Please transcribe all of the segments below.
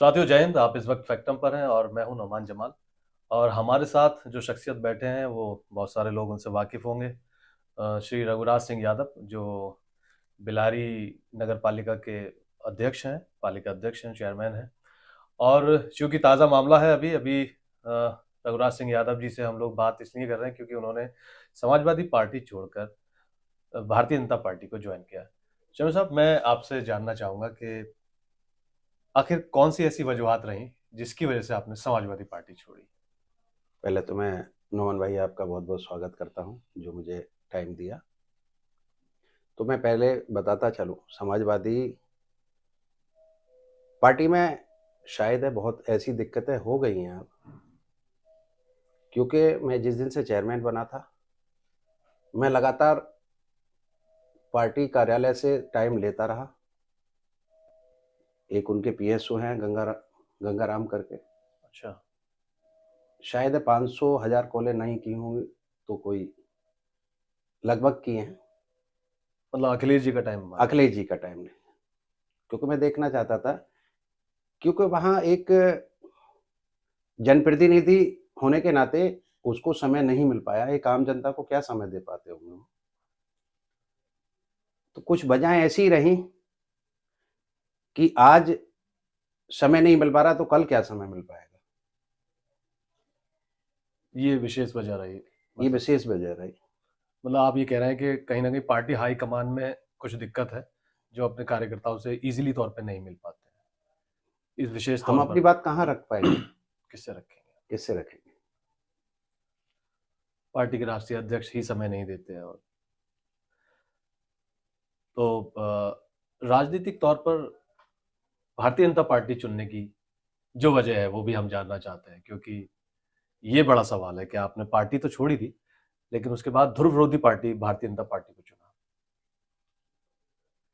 साथियों जय हिंद। आप इस वक्त फैक्टम पर हैं और मैं हूं नौमान जमाल। और हमारे साथ जो शख्सियत बैठे हैं वो बहुत सारे लोग उनसे वाकिफ होंगे। श्री रघुराज सिंह यादव जो बिलारी नगर पालिका के अध्यक्ष हैं, पालिका अध्यक्ष हैं, चेयरमैन हैं। और चूंकि ताज़ा मामला है, अभी अभी रघुराज सिंह यादव जी से हम लोग बात इसलिए कर रहे हैं क्योंकि उन्होंने समाजवादी पार्टी छोड़कर भारतीय जनता पार्टी को ज्वाइन किया। चलो साहब, मैं आपसे जानना चाहूंगा कि आखिर कौन सी ऐसी वजूहात रही जिसकी वजह से आपने समाजवादी पार्टी छोड़ी। पहले तो मैं नोमन भाई आपका बहुत बहुत स्वागत करता हूं जो मुझे टाइम दिया। तो मैं पहले बताता चलूं, समाजवादी पार्टी में शायद है बहुत ऐसी दिक्कतें हो गई हैं अब, क्योंकि मैं जिस दिन से चेयरमैन बना था मैं लगातार पार्टी कार्यालय से टाइम लेता रहा। एक उनके पीएसओ हैं गंगाराम करके, अच्छा। शायद 500 1000 कॉलें नहीं की होंगी तो कोई लगभग की हैं। मतलब अखिलेश जी का टाइम मान लीजिए। अखिलेश जी का टाइम नहीं, क्योंकि मैं देखना चाहता था, क्योंकि वहाँ एक जनप्रतिनिधि होने के नाते उसको समय नहीं मिल पाया। एक आम जनता को क्या समय दे पाते होंगे वो। तो कुछ वजहें ऐसी रहीं कि आज समय नहीं मिल पा रहा तो कल क्या समय मिल पाएगा। ये विशेष वजह रही। ये मतलब विशेष वजह रही। मतलब आप ये कह रहे हैं कि कहीं ना कहीं पार्टी हाई कमान में कुछ दिक्कत है जो अपने कार्यकर्ताओं से इजीली तौर पे नहीं मिल पाते हैं, इस विशेष हम तौर अपनी पर। बात कहाँ रख पाएंगे, किससे रखेंगे? किससे रखेंगे। पार्टी के राष्ट्रीय अध्यक्ष ही समय नहीं देते हैं। और तो राजनीतिक तौर पर भारतीय जनता पार्टी चुनने की जो वजह है वो भी हम जानना चाहते हैं, क्योंकि ये बड़ा सवाल है कि आपने पार्टी तो छोड़ी थी लेकिन उसके बाद ध्रुव विरोधी पार्टी भारतीय जनता पार्टी को चुना,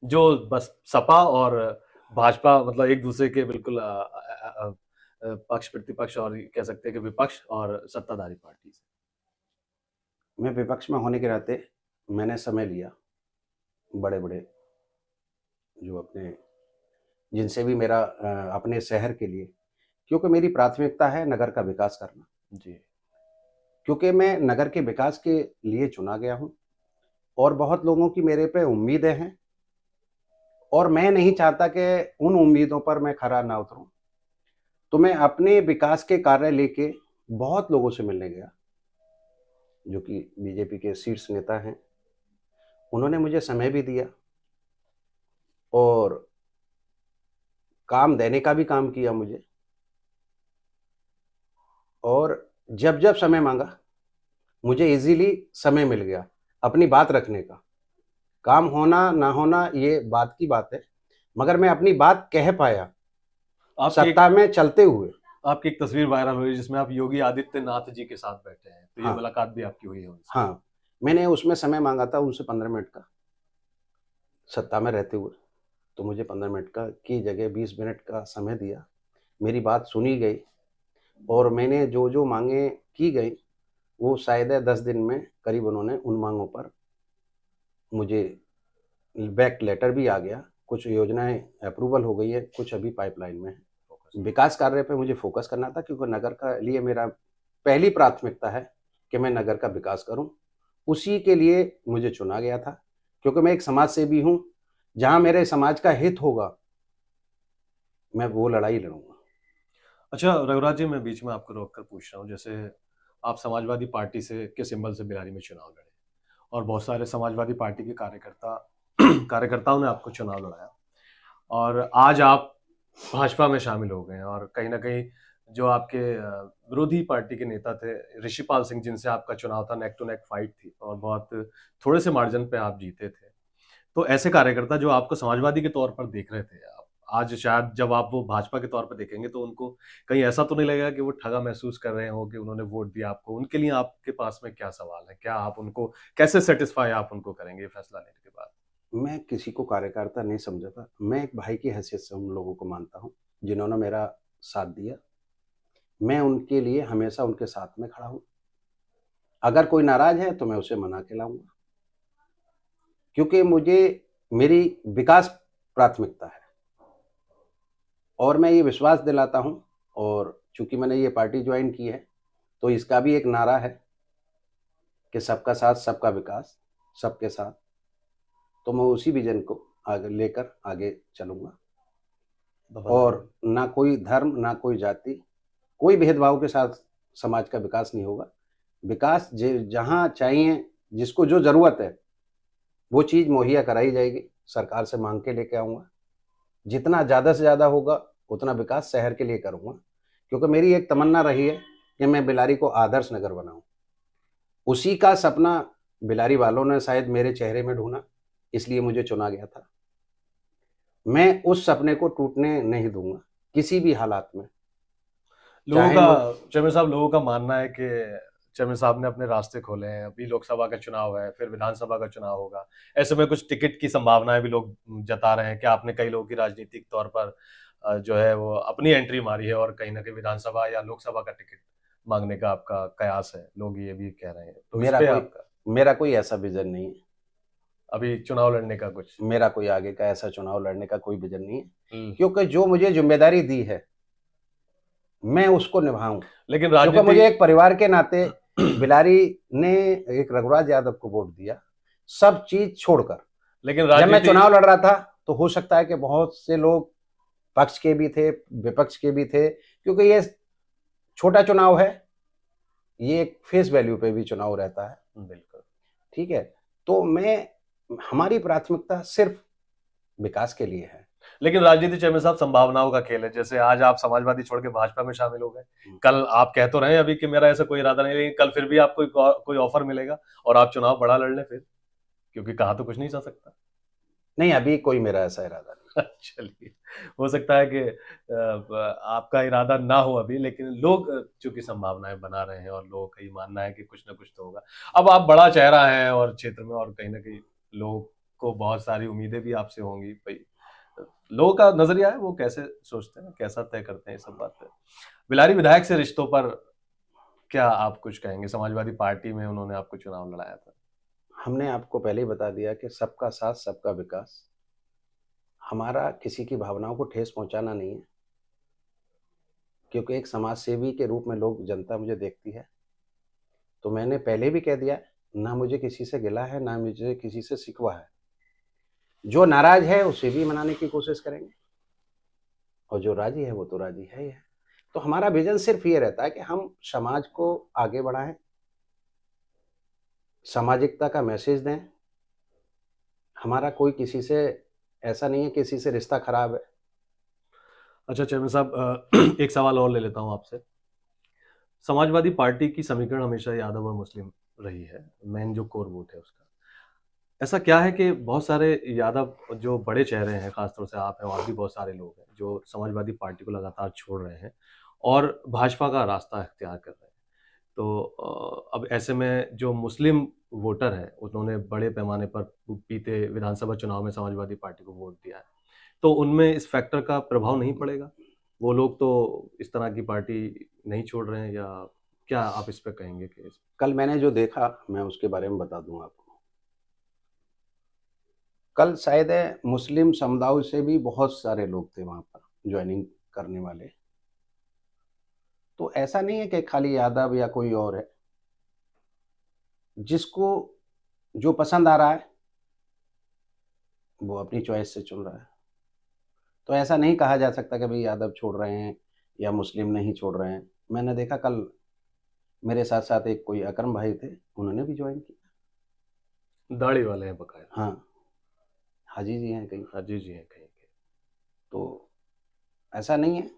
जो बस सपा और भाजपा मतलब एक दूसरे के बिल्कुल पक्ष प्रतिपक्ष और कह सकते हैं कि विपक्ष और सत्ताधारी पार्टी से। मैं विपक्ष में होने के नाते मैंने समय लिया, बड़े बड़े जो अपने जिनसे भी मेरा अपने शहर के लिए, क्योंकि मेरी प्राथमिकता है नगर का विकास करना। जी। क्योंकि मैं नगर के विकास के लिए चुना गया हूँ और बहुत लोगों की मेरे पे उम्मीदें हैं और मैं नहीं चाहता कि उन उम्मीदों पर मैं खरा ना उतरूं। तो मैं अपने विकास के कार्य लेके बहुत लोगों से मिलने गया जो कि बीजेपी के शीर्ष नेता हैं। उन्होंने मुझे समय भी दिया और काम देने का भी काम किया मुझे। और जब जब समय मांगा मुझे इजीली समय मिल गया अपनी बात रखने का। काम होना ना होना ये बात की बात है, मगर मैं अपनी बात कह पाया आपकी एक सत्ता में चलते हुए। आपकी एक तस्वीर वायरल हुई जिसमें आप योगी आदित्यनाथ जी के साथ बैठे हैं, तो ये हाँ, मुलाकात भी आपकी हुई है उनसे। हाँ, मैंने उसमें समय मांगा था उनसे 15 मिनट का, सत्ता में रहते हुए। तो मुझे 15 मिनट का की जगह 20 मिनट का समय दिया। मेरी बात सुनी गई और मैंने जो जो मांगे की गई वो शायद है 10 दिन में करीब उन्होंने उन मांगों पर मुझे बैक लेटर भी आ गया। कुछ योजनाएं अप्रूवल हो गई है, कुछ अभी पाइपलाइन में है। विकास कार्य पे मुझे फोकस करना था क्योंकि नगर का लिए मेरा पहली प्राथमिकता है कि मैं नगर का विकास करूं। उसी के लिए मुझे चुना गया था, क्योंकि मैं एक समाज सेवी हूं। जहां मेरे समाज का हित होगा मैं वो लड़ाई लड़ूंगा। अच्छा रघुराज जी, मैं बीच में आपको रोक कर पूछ रहा हूँ, जैसे आप समाजवादी पार्टी से के सिंबल से बिलारी में चुनाव लड़े और बहुत सारे समाजवादी पार्टी के कार्यकर्ताओं ने आपको चुनाव लड़ाया और आज आप भाजपा में शामिल हो गए हैं। और कहीं ना कहीं जो आपके विरोधी पार्टी के नेता थे ऋषिपाल सिंह, जिनसे आपका चुनाव था, नेक टू नेक फाइट थी और बहुत थोड़े से मार्जिन पे आप जीते थे। तो ऐसे कार्यकर्ता जो आपको समाजवादी के तौर पर देख रहे थे, आप आज शायद जब आप वो भाजपा के तौर पर देखेंगे तो उनको कहीं ऐसा तो नहीं लगेगा कि वो ठगा महसूस कर रहे हो कि उन्होंने वोट दिया आपको? उनके लिए आपके पास में क्या सवाल है? क्या आप उनको कैसे सेटिस्फाई आप उनको करेंगे ये फैसला लेने के बाद? मैं किसी को कार्यकर्ता नहीं समझता, मैं एक भाई की हैसियत से उन लोगों को मानता हूँ जिन्होंने मेरा साथ दिया। मैं उनके लिए हमेशा उनके साथ में खड़ा हूँ। अगर कोई नाराज है तो मैं उसे मना के लाऊंगा, क्योंकि मुझे मेरी विकास प्राथमिकता है। और मैं ये विश्वास दिलाता हूँ, और चूंकि मैंने ये पार्टी ज्वाइन की है तो इसका भी एक नारा है कि सबका साथ सबका विकास, सबके साथ। तो मैं उसी विजन को आगे लेकर आगे चलूँगा, और ना कोई धर्म, ना कोई जाति, कोई भेदभाव के साथ समाज का विकास नहीं होगा। विकास जहाँ चाहिए, जिसको जो ज़रूरत है वो चीज़ मुहैया कराई जाएगी। सरकार से मांग के लेके आऊँगा, जितना ज़्यादा से ज़्यादा होगा उतना विकास शहर के लिए करूँगा, क्योंकि मेरी एक तमन्ना रही है कि मैं बिलारी को आदर्श नगर बनाऊँ। उसी का सपना बिलारी वालों ने शायद मेरे चेहरे में ढूंढा, इसलिए मुझे चुना गया था। मैं उस सपने को टूटने नहीं दूंगा किसी भी हालात में। लोगों का चेयरमैन साहब, लोगों का मानना है कि चेयरमैन साहब ने अपने रास्ते खोले हैं। अभी लोकसभा का चुनाव है, फिर विधानसभा का चुनाव होगा। ऐसे में कुछ टिकट की संभावनाएं भी लोग जता रहे हैं कि आपने कई लोगों की राजनीतिक तौर पर जो है वो अपनी एंट्री मारी है और कहीं ना कहीं विधानसभा या लोकसभा का टिकट मांगने का आपका कयास है, लोग ये भी कह रहे हैं। तो मेरा कोई ऐसा विजन नहीं है अभी चुनाव लड़ने का। कुछ मेरा कोई आगे का ऐसा चुनाव लड़ने का कोई विजन नहीं है, क्योंकि जो मुझे जिम्मेदारी दी है मैं उसको निभाऊं। लेकिन क्योंकि मुझे एक परिवार के नाते बिलारी ने एक रघुराज यादव को वोट दिया, सब चीज छोड़कर। लेकिन जब मैं चुनाव लड़ रहा था तो हो सकता है कि बहुत से लोग पक्ष के भी थे, विपक्ष के भी थे, क्योंकि ये छोटा चुनाव है, ये एक फेस वैल्यू पे भी चुनाव रहता है। बिल्कुल ठीक है। तो हमारी प्राथमिकता सिर्फ विकास के लिए है। लेकिन राजनीति चेयरमैन साहब संभावनाओं का खेल है। जैसे आज आप समाजवादी छोड़ के भाजपा में शामिल हो गए, कल आप कह तो रहे हैं अभी कि मेरा ऐसा कोई इरादा नहीं, लेकिन कल फिर भी आपको कोई ऑफर मिलेगा और आप चुनाव बड़ा लड़ लें फिर, क्योंकि कहा तो कुछ नहीं जा सकता। नहीं, अभी कोई मेरा ऐसा इरादा नहीं। चलिए, हो सकता है कि आपका इरादा ना हो अभी, लेकिन लोग चूंकि संभावनाएं बना रहे हैं और लोगों का ये मानना है कि कुछ ना कुछ तो होगा। अब आप बड़ा चेहरा हैं और क्षेत्र में, और कहीं ना कहीं लोगों को बहुत सारी उम्मीदें भी आपसे होंगी। भाई, लोगों का नजरिया है, वो कैसे सोचते हैं, कैसा तय करते हैं, सब बात है। बिलारी विधायक से रिश्तों पर क्या आप कुछ कहेंगे? समाजवादी पार्टी में उन्होंने आपको चुनाव लड़ाया था। हमने आपको पहले ही बता दिया कि सबका साथ सबका विकास। हमारा किसी की भावनाओं को ठेस पहुंचाना नहीं है, क्योंकि एक समाज सेवी के रूप में लोग, जनता मुझे देखती है। तो मैंने पहले भी कह दिया, ना मुझे किसी से गिला है, ना मुझे किसी से शिकवा है। जो नाराज है उसे भी मनाने की कोशिश करेंगे, और जो राजी है वो तो राजी है ही है। तो हमारा विजन सिर्फ ये रहता है कि हम समाज को आगे बढ़ाएं, सामाजिकता का मैसेज दें। हमारा कोई किसी से ऐसा नहीं है, किसी से रिश्ता खराब है। अच्छा चेयरमैन साहब, एक सवाल और ले लेता हूं आपसे। समाजवादी पार्टी की समीकरण हमेशा यादव और मुस्लिम रही है, मेन जो कोर वोट है उसका। ऐसा क्या है कि बहुत सारे यादव जो बड़े चेहरे हैं, खासतौर से आप हैं और भी बहुत सारे लोग हैं, जो समाजवादी पार्टी को लगातार छोड़ रहे हैं और भाजपा का रास्ता इख्तियार कर रहे हैं। तो अब ऐसे में जो मुस्लिम वोटर है, उन्होंने बड़े पैमाने पर बीते विधानसभा चुनाव में समाजवादी पार्टी को वोट दिया है, तो उनमें इस फैक्टर का प्रभाव नहीं पड़ेगा? वो लोग तो इस तरह की पार्टी नहीं छोड़ रहे हैं, या क्या आप इस पर कहेंगे? कि कल मैंने जो देखा मैं उसके बारे में बता दूं आपको। कल शायद मुस्लिम समुदाय से भी बहुत सारे लोग थे वहां पर ज्वाइनिंग करने वाले। तो ऐसा नहीं है कि खाली यादव या कोई और है, जिसको जो पसंद आ रहा है वो अपनी चॉइस से चुन रहा है। तो ऐसा नहीं कहा जा सकता कि भाई यादव छोड़ रहे हैं या मुस्लिम नहीं छोड़ रहे हैं। मैंने देखा कल मेरे साथ साथ एक कोई अकरम भाई थे, उन्होंने भी ज्वाइन किया। दाढ़ी वाले हैं बकाया? हाँ, हाजी जी हैं कहीं। हाजी जी हैं कहीं के। तो ऐसा नहीं है।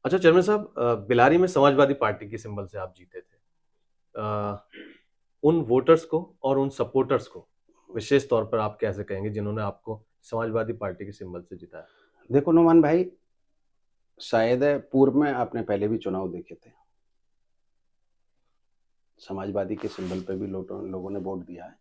अच्छा चेयरमैन साहब, बिलारी में समाजवादी पार्टी की सिंबल से आप जीते थे। उन वोटर्स को और उन सपोर्टर्स को विशेष तौर पर आप कैसे कहेंगे, जिन्होंने आपको समाजवादी पार्टी के सिंबल से जिताया? देखो नुमान भाई, शायद पूर्व में आपने पहले भी चुनाव देखे थे, समाजवादी के सिंबल पर भी लोगों ने वोट दिया है,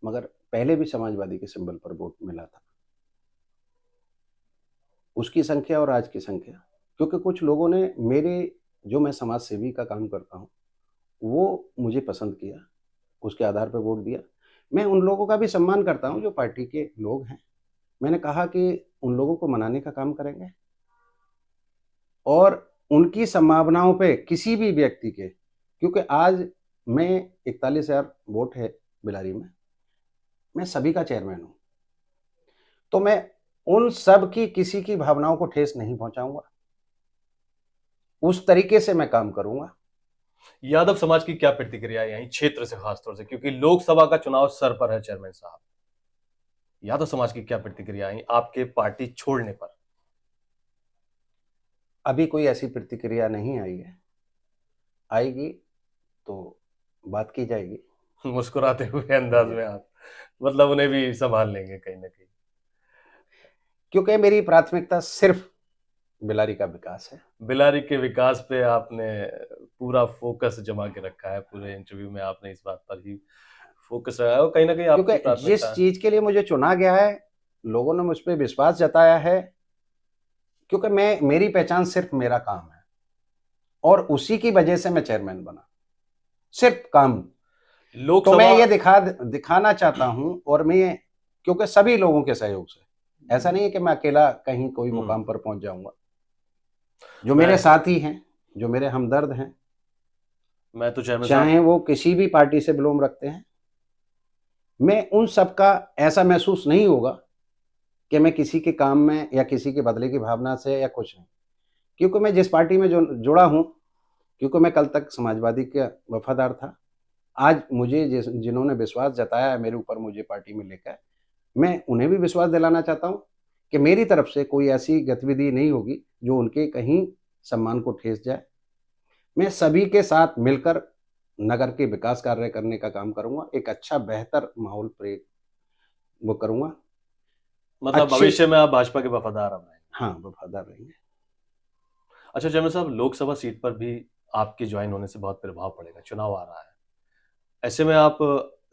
मगर पहले भी समाजवादी के सिंबल पर वोट मिला था। उसकी संख्या और आज की संख्या, क्योंकि कुछ लोगों ने जो मैं समाज सेवी का काम करता हूँ वो मुझे पसंद किया, उसके आधार पर वोट दिया। मैं उन लोगों का भी सम्मान करता हूँ जो पार्टी के लोग हैं, मैंने कहा कि उन लोगों को मनाने का काम करेंगे और उनकी संभावनाओं पे किसी भी व्यक्ति के, क्योंकि आज मैं 41,000 वोट है बिलारी में, मैं सभी का चेयरमैन हूँ, तो मैं उन सब की किसी की भावनाओं को ठेस नहीं पहुंचाऊंगा, उस तरीके से मैं काम करूंगा। यादव समाज की क्या प्रतिक्रिया है यहीं क्षेत्र से, खासतौर से क्योंकि लोकसभा का चुनाव सर पर है चेयरमैन साहब, यादव समाज की क्या प्रतिक्रिया आई आपके पार्टी छोड़ने पर? अभी कोई ऐसी प्रतिक्रिया नहीं आई है, आएगी तो बात की जाएगी। मुस्कुराते हुए अंदाज में आप, मतलब उन्हें भी संभाल लेंगे कहीं ना कहीं? क्योंकि मेरी प्राथमिकता सिर्फ बिलारी का विकास है। बिलारी के विकास पे आपने पूरा फोकस जमा के रखा है, पूरे इंटरव्यू में आपने इस बात पर ही फोकस रहा है और कहीं ना कहीं आपकी क्योंकि जिस प्राथमिकता। चीज के लिए मुझे चुना गया है, लोगों ने मुझ पर विश्वास जताया है, क्योंकि मेरी पहचान सिर्फ मेरा काम है और उसी की वजह से मैं चेयरमैन बना, सिर्फ काम। तो मैं ये दिखाना चाहता हूं, और मैं, क्योंकि सभी लोगों के सहयोग से, ऐसा नहीं है कि मैं अकेला कहीं कोई मुकाम पर पहुंच जाऊंगा। जो मेरे साथी हैं, जो मेरे हमदर्द हैं, मैं तो चाहे वो किसी भी पार्टी से बिलोंग रखते हैं, मैं उन सब का ऐसा महसूस नहीं होगा कि मैं किसी के काम में या किसी के बदले की भावना से या कुछ नहीं, क्योंकि मैं जिस पार्टी में जो जुड़ा हूं, क्योंकि मैं कल तक समाजवादी का वफादार था, आज मुझे जिन्होंने विश्वास जताया है मेरे ऊपर, मुझे पार्टी में लेकर, मैं उन्हें भी विश्वास दिलाना चाहता हूं कि मेरी तरफ से कोई ऐसी गतिविधि नहीं होगी जो उनके कहीं सम्मान को ठेस जाए। मैं सभी के साथ मिलकर नगर के विकास कार्य करने का काम करूंगा, एक अच्छा बेहतर माहौल वो करूंगा। मतलब भविष्य में आप भाजपा के वफादार अब रहेंगे? हाँ, वफादार रहेंगे। अच्छा चेयरमैन साहब, लोकसभा सीट पर भी आपके ज्वाइन होने से बहुत प्रभाव पड़ेगा, चुनाव आ रहा है, ऐसे में आप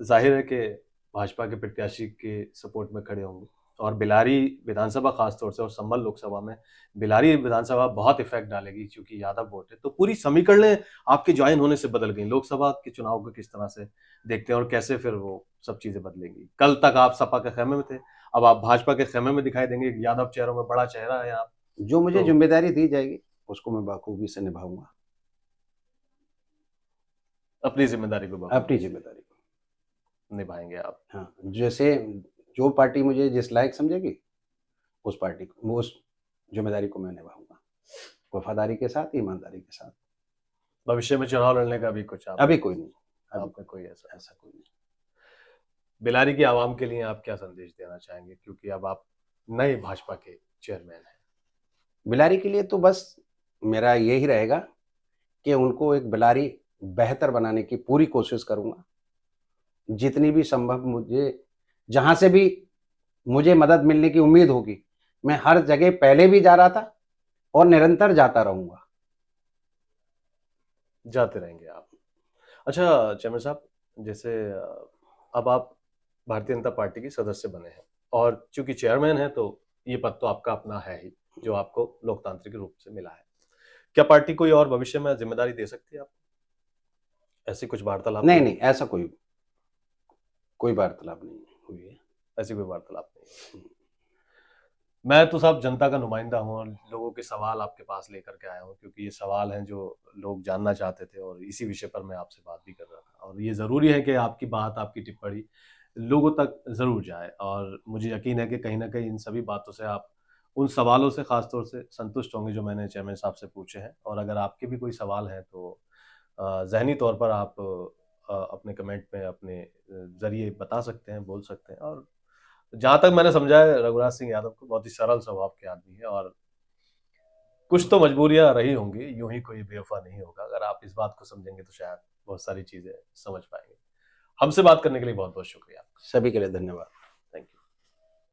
जाहिर है कि भाजपा के प्रत्याशी के सपोर्ट में खड़े होंगे और बिलारी विधानसभा खासतौर से और संभल लोकसभा में बिलारी विधानसभा बहुत इफेक्ट डालेगी क्योंकि यादव वोट है, तो पूरी समीकरणें आपके ज्वाइन होने से बदल गई। लोकसभा के चुनाव को किस तरह से देखते हैं और कैसे फिर वो सब चीजें बदलेंगी? कल तक आप सपा के खेमे में थे, अब आप भाजपा के खेमे में दिखाई देंगे, यादव चेहरों में बड़ा चेहरा है आप। जो मुझे जिम्मेदारी दी जाएगी उसको मैं बाखूबी से निभाऊंगा, अपनी जिम्मेदारी को निभाएंगे आप। हाँ, जैसे जो पार्टी मुझे जिस लायक समझेगी उस पार्टी को, उस जिम्मेदारी को मैं निभाऊंगा, वफादारी के साथ, ईमानदारी के साथ। भविष्य में चुनाव लड़ने का भी कुछ आप? अभी कोई नहीं, आपका कोई ऐसा कोई नहीं। बिलारी की आवाम के लिए आप क्या संदेश देना चाहेंगे, क्योंकि अब आप नए भाजपा के चेयरमैन हैं? बिलारी के लिए तो बस मेरा यही रहेगा कि उनको एक बिलारी बेहतर बनाने की पूरी कोशिश करूंगा, जितनी भी संभव मुझे, जहां से भी मुझे मदद मिलने की उम्मीद होगी, मैं हर जगह पहले भी जा रहा था और निरंतर जाता रहूंगा। जाते रहेंगे आप। अच्छा चेयरमैन साहब, जैसे अब आप भारतीय जनता पार्टी की सदस्य बने हैं और चूंकि चेयरमैन है तो ये पद तो आपका अपना है ही, जो आपको लोकतांत्रिक रूप से मिला है। क्या पार्टी कोई और भविष्य में जिम्मेदारी दे सकती है आपको? ऐसी कुछ वार्तालाप? नहीं, ऐसा कोई वार्तालाप नहीं हुई है। ऐसी कोई वार्तालाप नहीं। मैं तो साहब जनता का नुमाइंदा हूँ और लोगों के सवाल आपके पास लेकर के आया हूँ, क्योंकि ये सवाल हैं जो लोग जानना चाहते थे और इसी विषय पर मैं आपसे बात भी कर रहा था। और ये ज़रूरी है कि आपकी बात, आपकी टिप्पणी लोगों तक ज़रूर जाए और मुझे यकीन है कि कहीं ना कहीं इन सभी बातों से आप उन सवालों से खासतौर से संतुष्ट होंगे जो मैंने चेयरमैन साहब से पूछे हैं। और अगर आपके भी कोई सवाल हैं तो ज़हनी तौर पर आप अपने कमेंट में अपने ज़रिए बता सकते हैं, बोल सकते हैं। और जहां तक मैंने समझा है, रघुराज सिंह यादव को बहुत ही सरल स्वभाव के आदमी है और कुछ तो मजबूरियां रही होंगी, यूं ही कोई बेवफा नहीं होगा। अगर आप इस बात को समझेंगे तो शायद बहुत सारी चीजें समझ पाएंगे। हमसे बात करने के लिए बहुत बहुत शुक्रिया। सभी के लिए धन्यवाद।